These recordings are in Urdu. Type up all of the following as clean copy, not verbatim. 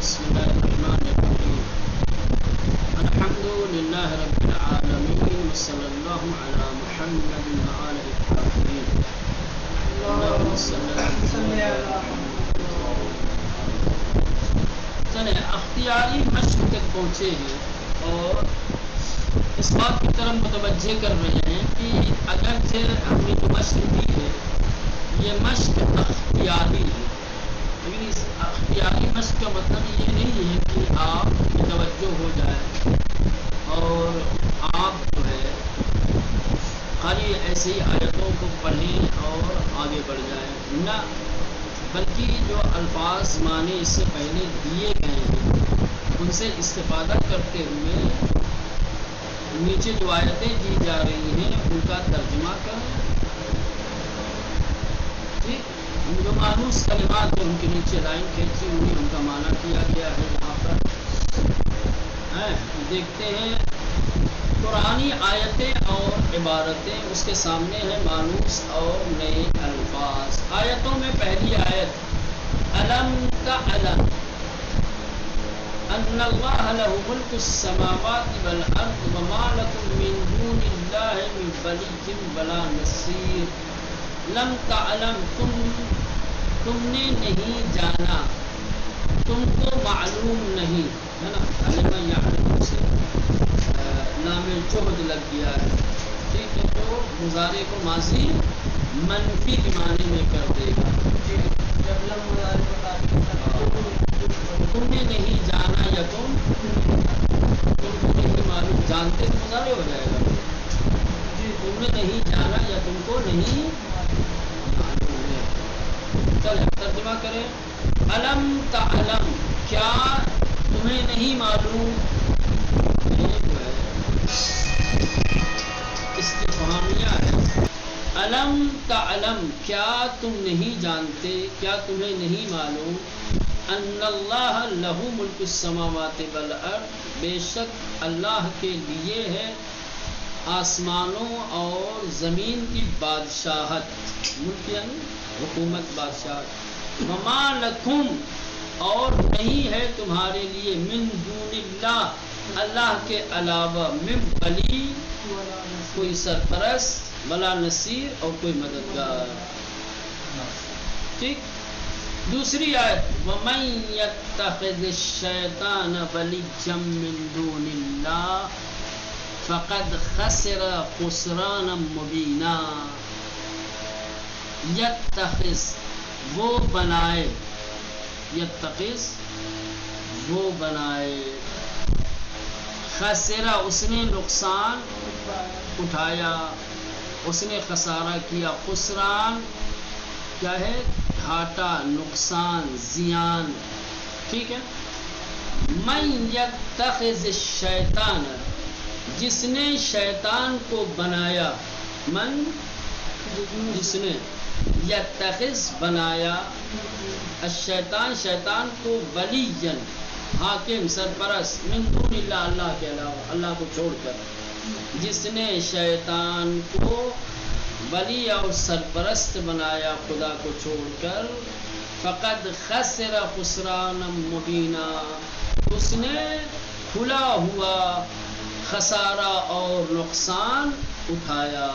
بسم الله الرحمن الرحيم الحمد لله رب العالمين وصلى الله على محمد وآله الطاهرين اللهم صل على چلیں اختیاری مشق تک پہنچے ہیں اور اس بات کی طرف متوجہ کر رہے ہیں کہ اگرچہ ہم نے جو مشق دی ہے یہ مشق اختیاری ہے، لیکن اس اختیاری مشق کا مطلب یہ نہیں ہے کہ آپ متوجہ ہو جائیں اور آپ جو ہے خالی ایسی آیتوں کو پڑھیں اور آگے بڑھ جائیں، نہ، بلکہ جو الفاظ معنی اس سے پہلے دیے گئے ہیں ان سے استفادہ کرتے ہوئے نیچے جو آیتیں دی جا رہی ہیں ان کا ترجمہ کریں، ٹھیک، جو مانوس کلمات جو ان کے نیچے لائن کھینچی ہوئی ان کا معنی کیا گیا ہے یہاں پر دیکھتے ہیں قرآنی آیتیں اور عبارتیں، اس کے سامنے ہیں مانوس اور نئے الفاظ۔ آیتوں میں پہلی آیت الم تعلم ان اللہ لہ ملک السماوات والارض وما لکم من دون اللہ من ولی ولا نصیر۔ لم تعلم تم نے نہیں جانا، تم کو معلوم نہیں ہے نا، علم یعلم سے نام جہد لگ گیا ہے، ٹھیک ہے، تو مضارع کو ماضی منفی کے معنی میں کر دے گا، تم نے نہیں جانا یا تم کو نہیں معلوم، جانتے تو مضارع ہو جائے گا، تم نے نہیں جانا یا تم کو نہیں معلوم ہے۔ چلیں ترجمہ کریں، الم تعلم کیا تمہیں نہیں معلوم، استفہامیہ ہے، الم تعلم کیا تم نہیں جانتے، کیا تمہیں نہیں معلوم، ان اللہ لہ ملک السماوات والارض، بے شک اللہ کے لیے ہے آسمانوں اور زمین کی بادشاہت، ملک یعنی حکومت، بادشاہت، وما لکم اور نہیں ہے تمہارے لیے من دون اللہ اللہ کے علاوہ من ولی کوئی سرپرست ولا نصیر اور کوئی مددگار، ٹھیک۔ دوسری آیت وَمَن يَتَّخِذِ الشَّيْطَانَ وَلِيًّا مِّن دُونِ اللَّهِ فَقَدْ خَسِرَ خُسْرَانًا مُبِينًا۔ یتخذ وہ بنائے، یتخذ وہ بنائے، خسرہ اس نے نقصان اٹھایا، اس نے خسارہ کیا، خسران کیا ہے، گھاٹا، نقصان، زیان، ٹھیک ہے۔ من یتخذ الشیطان جس نے شیطان کو بنایا، من جس نے، یتخذ بنایا، الشیطان شیطان کو، ولیًا حاکم، سرپرست، من دون اللہ اللہ کے علاوہ، اللہ کو چھوڑ کر، جس نے شیطان کو ولی اور سرپرست بنایا خدا کو چھوڑ کر، فقد خسر خسرانا مبینا اس نے کھلا ہوا خسارہ اور نقصان اٹھایا،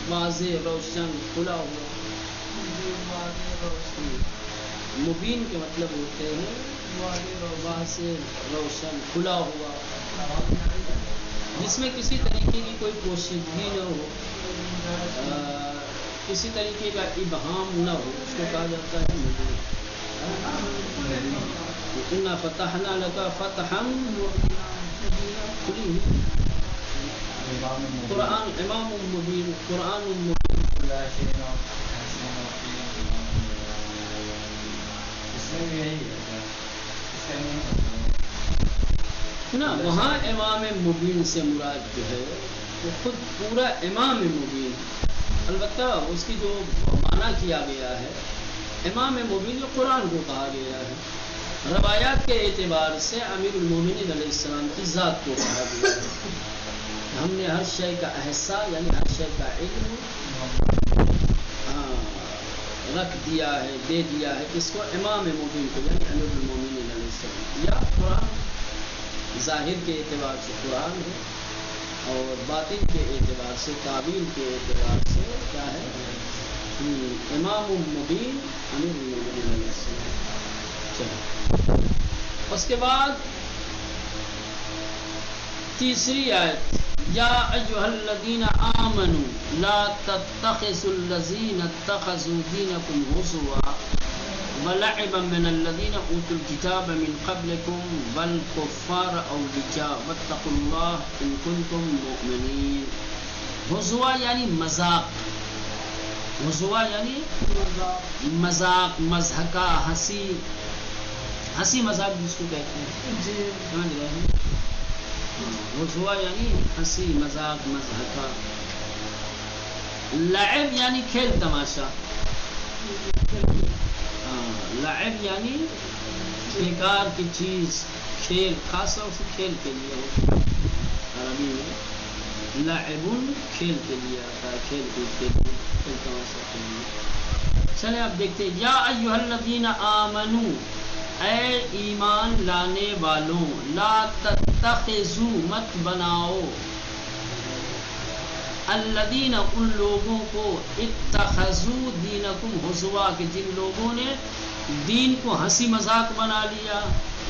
واضح روشن کھلا ہوا، مبین کے مطلب ہوتے ہیں واضح روشن کھلا ہوا، جس میں کسی طریقے کی کوئی پوشیدگی نہ ہو، کسی طریقے کا ابہام نہ ہو، اس کو کہا جاتا ہے مبین۔ انا فتحنا لک فتحا کھلی قرآن، امام مبین، قرآن مبین، نا، وہاں امام مبین سے مراد جو ہے وہ خود پورا امام مبین، البتہ اس کی جو معنی کیا گیا ہے امام مبین جو قرآن کو کہا گیا ہے، روایات کے اعتبار سے امیر المومنین علیہ السلام کی ذات کو کہا گیا ہے، ہم نے ہر شے کا احساء یعنی ہر شے کا علم، رکھ دیا ہے، دے دیا ہے کس کو؟ امام مبین کو، یعنی امیر المومنین علیہ السلام. یا قرآن ظاہر کے اعتبار سے قرآن ہے، اور باطن کے اعتبار سے، تعبیر کے اعتبار سے کیا ہے؟ امام المبین امیر المومنین علیہ السلام. چلو اس کے بعد تیسری آیت، یا ایھا الذین آمنوا لا تتخذوا الذین اتخذوا دینکم ہزوا ولعبا من الذین اوتوا الکتاب من قبلکم والکفار اولیاء واتقوا اللہ ان کنتم مؤمنین. ہزوا یعنی مذاق، ہزوا یعنی مذاق، مضحکہ، ہنسی، ہنسی مذاق جس کو کہتے ہیں، جی سمجھ رہے ہیں. ہزوا یعنی ہنسی مذاق مضحکہ. لعب یعنی کھیل تماشا، لعب یعنی بیکار کی چیز، کھیل، خاص طور سے کھیل کے لیے ہوتا ہے. عربی میں لعب کھیل کے لیے آتا ہے، کھیل کود کے لیے، کھیل تماشا کے لیے. چلیں اب دیکھتے ہیں، یا ایھا الذین آمنوا، اے ایمان لانے والوں، لا تتخذوا مت بناؤ، الذین ان لوگوں کو، اتخذوا دینکم ہزوا کہ جن لوگوں نے دین کو ہنسی مذاق بنا لیا،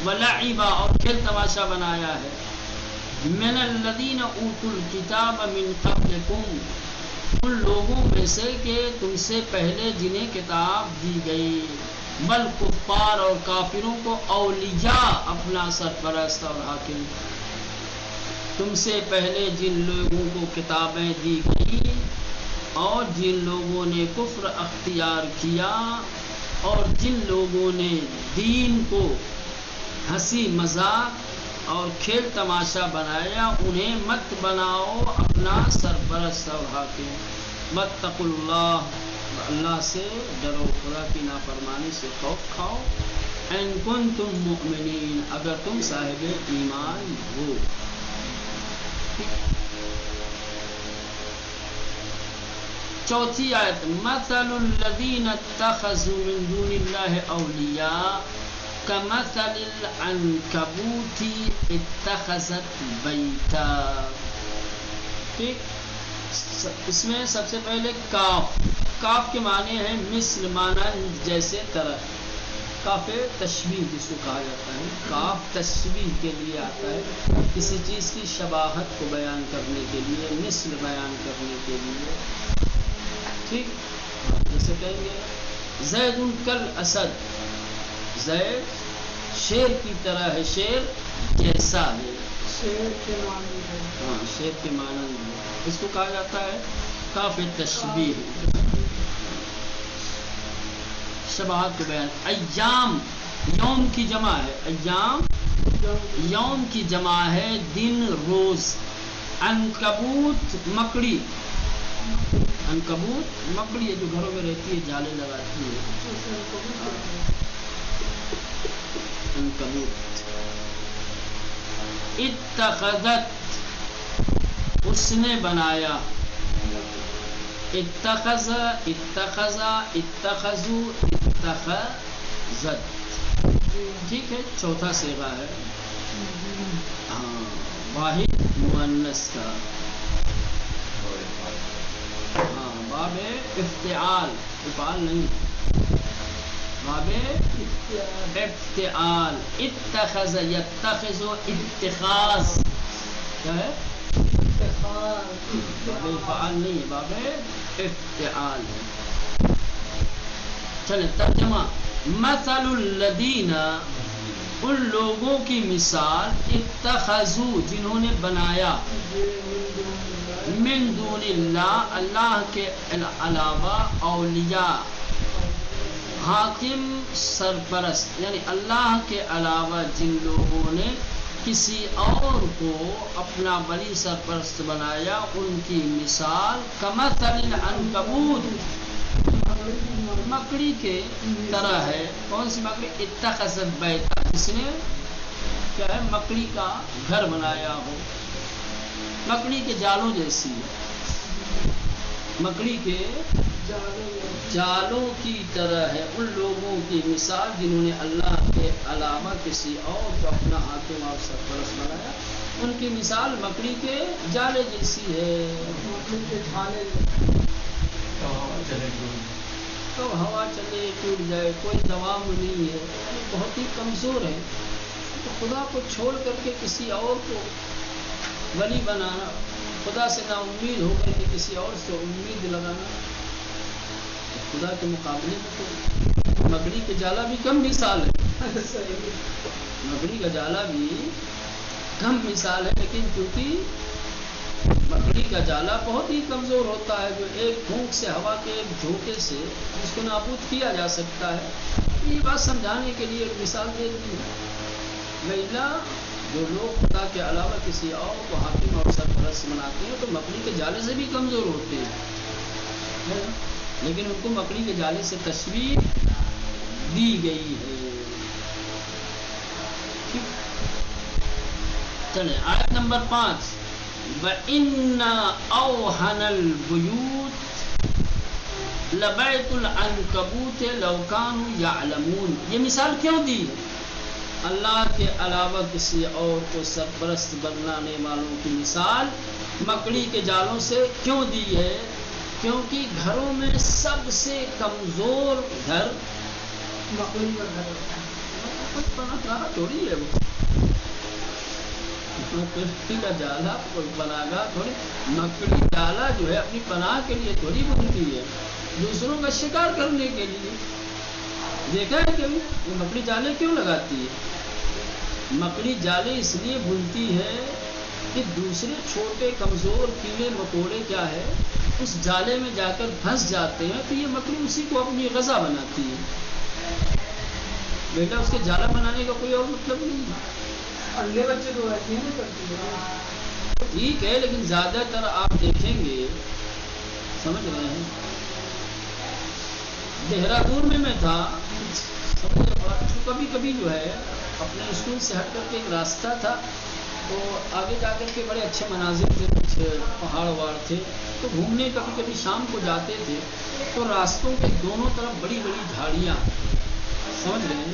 ولعبا اور کھیل تماشا بنایا ہے، من الذین اوتوا الکتاب من قبلکم ان لوگوں میں سے کہ تم سے پہلے جنہیں کتاب دی گئی، بل کفار اور کافروں کو اولیاء اپنا سرپرست اور حاکم. تم سے پہلے جن لوگوں کو کتابیں دی گئی اور جن لوگوں نے کفر اختیار کیا اور جن لوگوں نے دین کو ہنسی مذاق اور کھیل تماشا بنایا، انہیں مت بناؤ اپنا سرپرست اور حاکم. واتقوا اللہ، اللہ سے ڈرو، خدا کی نافرمانی سے خوف کھاؤ. ان کنتم مؤمنین، اگر تم صاحب ایمان ہو. چوتھی آیت، مثل الذین اتخذوا من دون اللہ اولیاء کمثل العنکبوت اتخذت بیتا. ٹھیک، اس میں سب سے پہلے کاف، کاف کے معنی ہے مثل، مانند، جیسے، طرح. کاف تشبیہ جس کو کہا جاتا ہے، کاف تشبیہ کے لیے آتا ہے، کسی چیز کی شباہت کو بیان کرنے کے لیے، مثل بیان کرنے کے لیے. ٹھیک، جیسے کہیں گے زید کل اسد، زید شیر کی طرح ہے، شیر جیسا ہے، شیر کے معنی ہے، ہاں شیر کے معنی ہے. اس کو کہا جاتا ہے کاف تشبیہ، شباہت کے بیان. ایام، یوم کی جمع ہے، ایام یوم کی جمع ہے، دن، روز. عنکبوت مکڑی، عنکبوت مکڑی ہے جو گھروں میں رہتی ہے، جالے لگاتی ہے، عنکبوت. اتخذت، اس نے بنایا، اتخذ، اتخذ، اتخذوا، اتخذت. ٹھیک ہے، چوتھا صیغہ ہے، ہاں واحد مؤنث کا، ہاں باب افتعال، افعال نہیں، باب افتعال. اتخذ یتخذ، اتخاذ کیا ہے؟ باب افعال نہیں ہے، باب افتعال ہے. چلیں ترجمہ، مثل الذین، ان لوگوں کی مثال، اتخذوا جنہوں نے بنایا، من دون اللہ اللہ کے علاوہ، اولیاء حاکم سرپرست، یعنی اللہ کے علاوہ جن لوگوں نے کسی اور کو اپنا ولی سرپرست بنایا، ان کی مثال کمثل العنکبوت، مکڑی کے طرح ہے. کون سی مکڑی؟ اتخذت بیتا، جس نے کیا ہے؟ مکڑی کا گھر بنایا ہو، مکڑی کے جالوں جیسی ہے، مکڑی کے جالوں کی طرح ہے ان لوگوں کی مثال جنہوں نے اللہ کے علاوہ کسی اور کو اپنا حاکم اور سرپرست بنایا. ان کی مثال مکڑی کے جالے جیسی ہے. تو ہوا چلے ٹوٹ جائے، کوئی دوام نہیں ہے، بہت ہی کمزور ہے. تو خدا کو چھوڑ کر کے کسی اور کو ولی بنانا، خدا سے نا امید ہو کر کے کسی اور سے امید لگانا، خدا کے مقابلے میں تو مکڑی کا جالا بھی کم مثال ہے. مکڑی کا جالا بھی کم مثال ہے، لیکن چونکہ مکڑی کا جالا بہت ہی کمزور ہوتا ہے، جو ایک پھونک سے، ہوا کے ایک جھونکے سے اس کو نابود کیا جا سکتا ہے. یہ بات سمجھانے کے لیے ایک مثال دے دی ہے. جو لوگ خدا کے علاوہ کسی اور کو حاکم اور سرپرست بناتے ہیں تو مکڑی کے جالے سے بھی کمزور ہوتے ہیں، لیکن ان کو مکڑی کے جالے سے تشبیہ دی گئی ہے. چلیں آیت نمبر 5. وَإِنَّ أَوْهَنَ الْبُيُوتِ لَبَيْتُ الْعَنْكَبُوتِ لَوْ كَانُوا يَعْلَمُونَ. یہ مثال کیوں دی ہے؟ اللہ کے علاوہ کسی اور کو سرپرست بنانے والوں کی مثال مکڑی کے جالوں سے کیوں دی ہے؟ کیونکہ گھروں میں سب سے کمزور گھر مکڑی کا گھر ہوتا ہے. کچھ پناہ تھوڑی ہے وہ، مکڑی کا جالا کوئی پناہ گاہ تھوڑی. مکڑی جالا جو ہے اپنی پناہ کے لیے تھوڑی بنتی ہے، دوسروں کا شکار کرنے کے لیے. دیکھا ہے کبھی یہ مکڑی جالے کیوں لگاتی ہے؟ مکڑی جالے اس لیے بنتی ہے کہ دوسرے چھوٹے کمزور کیڑے مکوڑے کیا ہے اس جالے میں جا کر پھنس جاتے ہیں، تو یہ مکڑی اسی کو اپنی غذا بناتی ہے. بیٹا اس کے جالا بنانے کا کوئی اور مطلب نہیں ہے. انڈے بچے تو ایسے ہی نہیں کرتی ہے، ٹھیک ہے، لیکن زیادہ تر آپ دیکھیں گے، سمجھ رہے ہیں، دہرادون میں تھا، کبھی کبھی جو ہے اپنے اسکول سے ہٹ کر کے ایک راستہ تھا، تو آگے جا کر کے بڑے اچھے مناظر تھے، کچھ پہاڑ وہاڑ تھے، تو گھومنے کبھی کبھی شام کو جاتے تھے تو راستوں کے دونوں طرف بڑی بڑی جھاڑیاں، سمجھ رہے ہیں،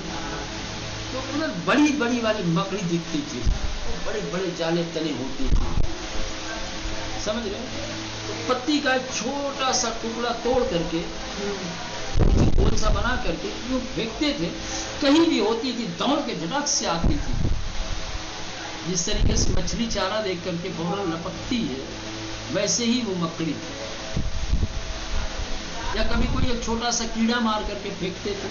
تو ادھر بڑی بڑی والی مکڑی دکھتی تھی، بڑے بڑے جالے تلے ہوتی تھی، سمجھ رہے ہیں. تو پتی کا ایک چھوٹا سا ٹکڑا توڑ کر کے گول سا بنا کر کے یوں پھینکتے تھے، کہیں بھی ہوتی تھی دوڑ کے جھٹک سے آتی تھی. جس طریقے سے مچھلی چارہ دیکھ کر کے فوراً لپکتی ہے، ویسے ہی وہ مکڑی. یا کبھی کوئی ایک چھوٹا سا کیڑا مار کر کے پھینکتے تھے،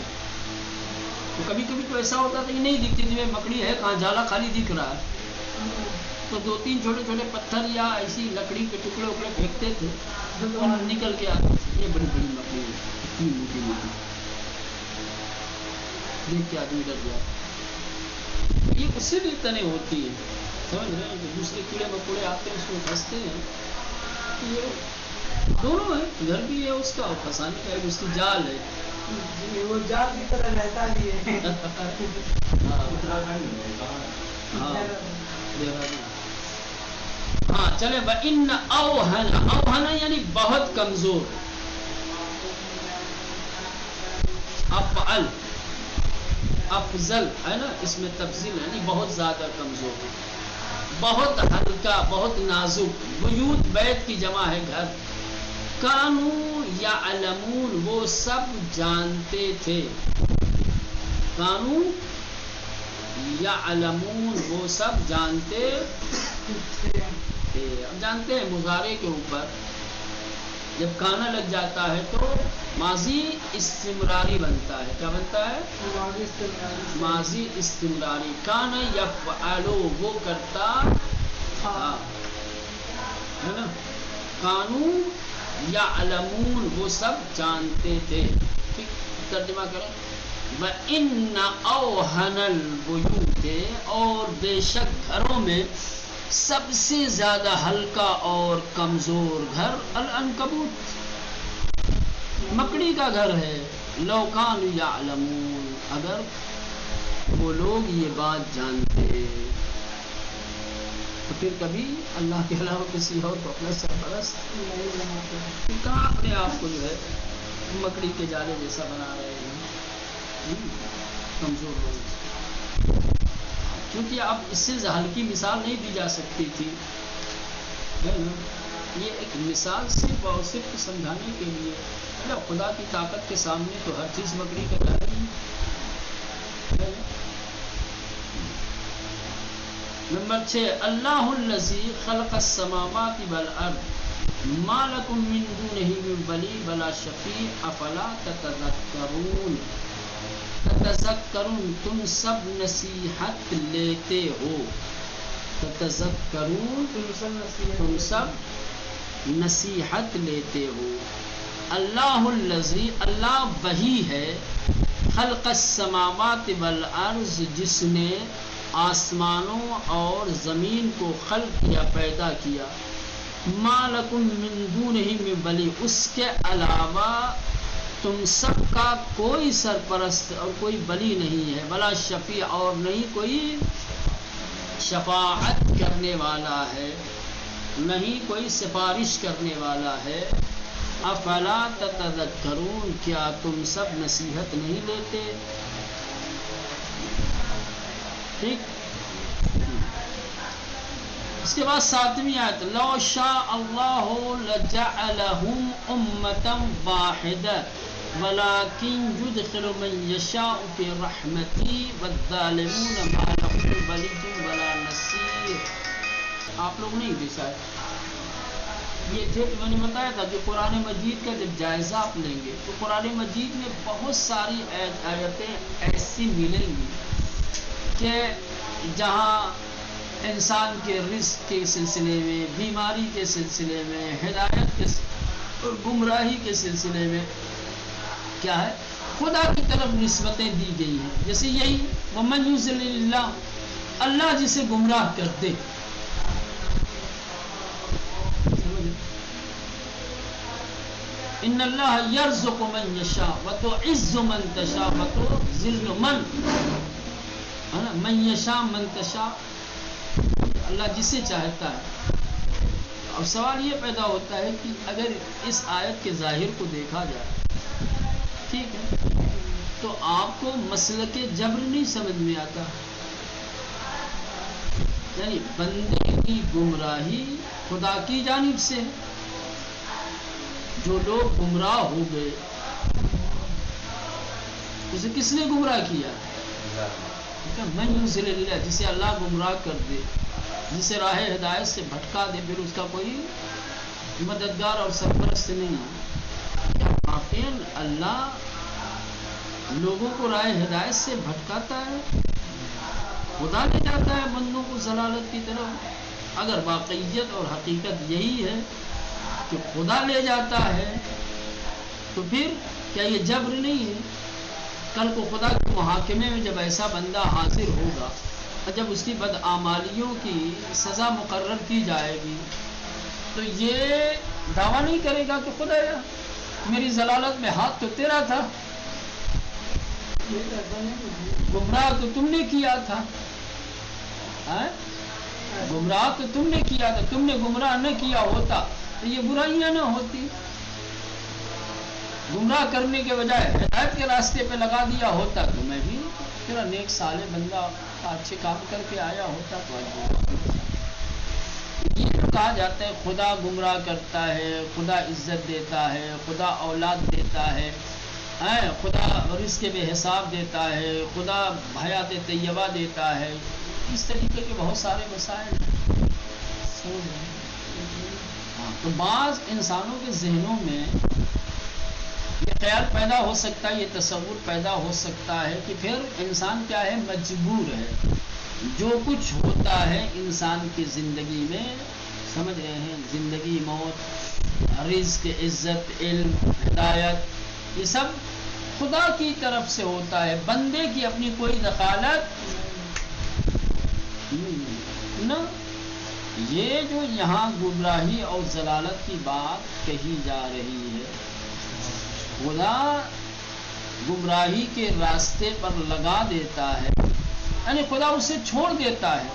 تو کبھی کبھی تو ایسا ہوتا تھا کہ نہیں دکھتی تھی، مکڑی ہے کہاں، جالا خالی دکھ رہا ہے، تو 2-3 چھوٹے چھوٹے پتھر یا ایسی لکڑی کے ٹکڑے اکڑے پھینکتے تھے تو نکل کے آتے تھے. یہ بڑی بڑی مکڑی اتنی موٹی موٹی، دیکھ کے آدمی ڈر گیا. یہ اس سے بھی تنے ہوتی ہے، سمجھ رہے ہیں، کہ دوسرے کیڑے مکوڑے آتے ہیں اس میں پھنستے ہیں. یہ دونوں ہیں، گھر بھی ہے اس کا اور پھنسانے کا اس کی جال ہے. وہ جال کی طرح رہتا ہی ہے. ہاں چلے. وَإِنَّ أَوْهَنَ یعنی بہت کمزور. افضل ہے نا، اس میں تفضیل یعنی بہت زیادہ کمزور، بہت ہلکا، بہت نازک. بیوت بیت کی جمع ہے گھر. کانو یعلمون وہ سب جانتے تھے. کانو یعلمون وہ سب جانتے تھے. اب جانتے ہیں مضارع کے اوپر جب کانا لگ جاتا ہے تو ماضی استمراری بنتا ہے. کیا بنتا ہے؟ ماضی استمراری. کانا یفعلو وہ کرتا تھا، ہے نا. کانو یعلمون وہ سب جانتے تھے. ٹھیک، ترجمہ کریں. وَإِنَّ أَوْهَنَ الْبُيُوتِ اور بے شک گھروں میں سب سے زیادہ ہلکا اور کمزور گھر العنکبوت مکڑی کا گھر ہے. لو کانوا یعلمون اگر وہ لوگ یہ بات جانتے تو پھر کبھی اللہ کے علاوہ کسی اور کو اپنا سرپرست کہاں اپنے آپ کو جو ہے مکڑی کے جالے جیسا بنا رہے ہیں کمزور لوگ، کیونکہ اب اس سے ہلکی مثال نہیں دی جا سکتی تھی، ہے نا؟ یہ ایک مثال صرف اور صرف سمجھانے کے لیے، خدا کی طاقت کے سامنے تو ہر چیز مکڑی کا جال ہی ہے۔ نمبر 6، اللہ الذی خلق السماوات والارض ما لکم من دونہ من ولی ولا شفیع افلا تتذکرون۔ تتذکرون، تم سب نصیحت لیتے ہو، تتذکرون، تم سب نصیحت لیتے ہو۔ اللہ الذی، اللہ وہی ہے، خلق السماوات والارض، جس نے آسمانوں اور زمین کو خلق کیا، پیدا کیا، ما لکم من دونہ من ولی، اس کے علاوہ تم سب کا کوئی سرپرست اور کوئی ولی نہیں ہے، ولا شفیع، اور نہیں کوئی شفاعت کرنے والا ہے، نہیں کوئی سفارش کرنے والا ہے۔ افلا تتذکرون، کیا تم سب نصیحت نہیں لیتے؟ ٹھیک، اس کے بعد 7ویں آیت، لو شاء اللہ لجعلہم امۃ واحدہ ولکن یدخل من یشاء فی رحمتہ والظالمون ما لهم من ولی ولا نصیر۔ آپ لوگ نہیں تھے شاید، یہ میں نے بتایا تھا کہ قرآن مجید کا جب جائزہ آپ لیں گے تو قرآن مجید میں بہت ساری آیتیں ایسی ملیں گی کہ جہاں انسان کے رزق کے سلسلے میں، بیماری کے سلسلے میں، ہدایت کے اور گمراہی کے سلسلے میں کیا ہے، خدا کی طرف نسبتیں دی گئی ہیں۔ جیسے یہی وَمَن يُضْلِلِ اللَّهُ، اللہ جسے گمراہ کر دے، ان اللہ یرزق من یشاء وتعز من تشاء وتذل من یشاء من تشاء، اللہ جسے چاہتا ہے۔ اب سوال یہ پیدا ہوتا ہے کہ اگر اس آیت کے ظاہر کو دیکھا جائے، ٹھیک ہے، تو آپ کو مسلک جبر نہیں سمجھ میں آتا، یعنی بندے کی گمراہی خدا کی جانب سے ہے۔ جو لوگ گمراہ ہو گئے اسے کس نے گمراہ کیا؟ من یضلل اللہ، جسے اللہ گمراہ کر دے، جسے راہ ہدایت سے بھٹکا دے، پھر اس کا کوئی مددگار اور سرپرست نہیں ہے۔ واقعاً اللہ لوگوں کو راہ ہدایت سے بھٹکاتا ہے، خدا لے جاتا ہے بندوں کو ضلالت کی طرف؟ اگر واقعیت اور حقیقت یہی ہے کہ خدا لے جاتا ہے تو پھر کیا یہ جبر نہیں ہے؟ کل کو خدا کے محاکمے میں جب ایسا بندہ حاضر ہوگا اور جب اس کی بدعمالیوں کی سزا مقرر کی جائے گی تو یہ دعویٰ نہیں کرے گا کہ خدا میری ضلالت میں ہاتھ تو تیرا تھا، گمراہ تو تم نے کیا تھا، گمراہ تو تم نے کیا تھا، تم نے گمراہ نہ کیا ہوتا تو یہ برائیاں نہ ہوتی، گمراہ کرنے کے بجائے ہدایت کے راستے پہ لگا دیا ہوتا تو میں بھی تیرا نیک صالح بندہ اچھے کام کر کے آیا ہوتا۔ تو یہ جو کہا جاتا ہے خدا گمراہ کرتا ہے، خدا عزت دیتا ہے، خدا اولاد دیتا ہے، خدا رزق بے حساب دیتا ہے، خدا حیات طیبہ دیتا ہے، اس طریقے کے بہت سارے مسائل ہیں۔ تو بعض انسانوں کے ذہنوں میں یہ خیال پیدا ہو سکتا ہے، یہ تصور پیدا ہو سکتا ہے کہ پھر انسان کیا ہے، مجبور ہے، جو کچھ ہوتا ہے انسان کی زندگی میں، سمجھ رہے ہیں، زندگی موت، رزق، عزت، علم، ہدایت، یہ سب خدا کی طرف سے ہوتا ہے، بندے کی اپنی کوئی دخالت نہ۔ یہ جو یہاں گمراہی اور ضلالت کی بات کہی جا رہی ہے، خدا گمراہی کے راستے پر لگا دیتا ہے، یعنی خدا اسے چھوڑ دیتا ہے،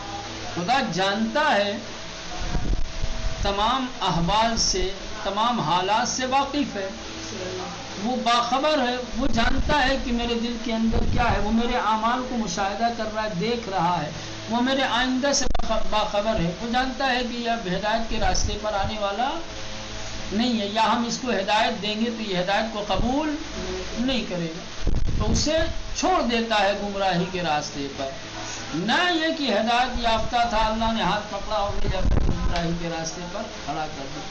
خدا جانتا ہے، تمام احوال سے، تمام حالات سے واقف ہے، وہ باخبر ہے، وہ جانتا ہے کہ میرے دل کے اندر کیا ہے، وہ میرے اعمال کو مشاہدہ کر رہا ہے، دیکھ رہا ہے، وہ میرے آئندہ سے باخبر ہے، وہ جانتا ہے کہ یہ ہدایت کے راستے پر آنے والا نہیں ہے، یا ہم اس کو ہدایت دیں گے تو یہ ہدایت کو قبول نہیں کرے گا، تو اسے چھوڑ دیتا ہے گمراہی کے راستے پر۔ نہ یہ کہ ہدایت یافتہ تھا، اللہ نے ہاتھ پکڑا اور لے جا کر گمراہی کے راستے پر کھڑا کر دیا۔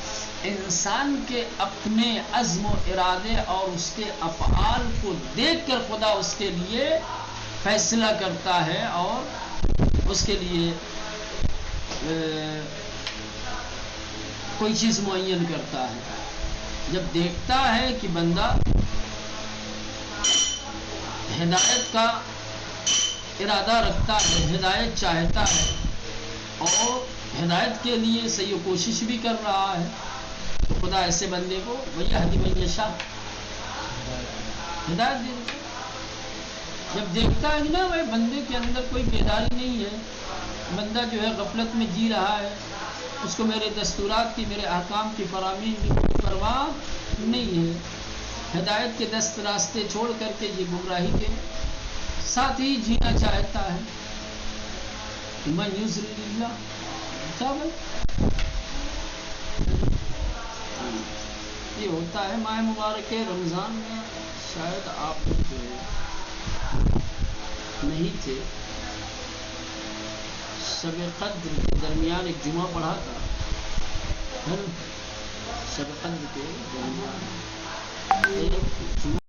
انسان کے اپنے عزم و ارادے اور اس کے افعال کو دیکھ کر خدا اس کے لیے فیصلہ کرتا ہے اور اس کے لیے کوئی چیز معین کرتا ہے۔ جب دیکھتا ہے کہ بندہ ہدایت کا ارادہ رکھتا ہے، ہدایت چاہتا ہے اور ہدایت کے لیے صحیح کوشش بھی کر رہا ہے، تو خدا ایسے بندے کو وَيَهْدِي مَن يَشَاءُ ہدایت دے دیتا۔ جب دیکھتا ہے کہ نا بھائی بندے کے اندر کوئی بیداری نہیں ہے، بندہ جو ہے غفلت میں جی رہا ہے، اس کو میرے دستورات کی، میرے احکام کی فراہمی کی کوئی پرواہ نہیں ہے، ہدایت کے دست راستے چھوڑ کر کے یہ گمراہی کے ساتھ ہی جینا چاہتا ہے، من یضلل اللہ کیا بھائی یہ ہوتا ہے ماہ مبارک رمضان میں۔ شاید آپ لوگ جو ہے نہیں تھے، شب قدر کے درمیان ایک جمعہ پڑھا تھا، شب قدر کے درمیان ایک جمعہ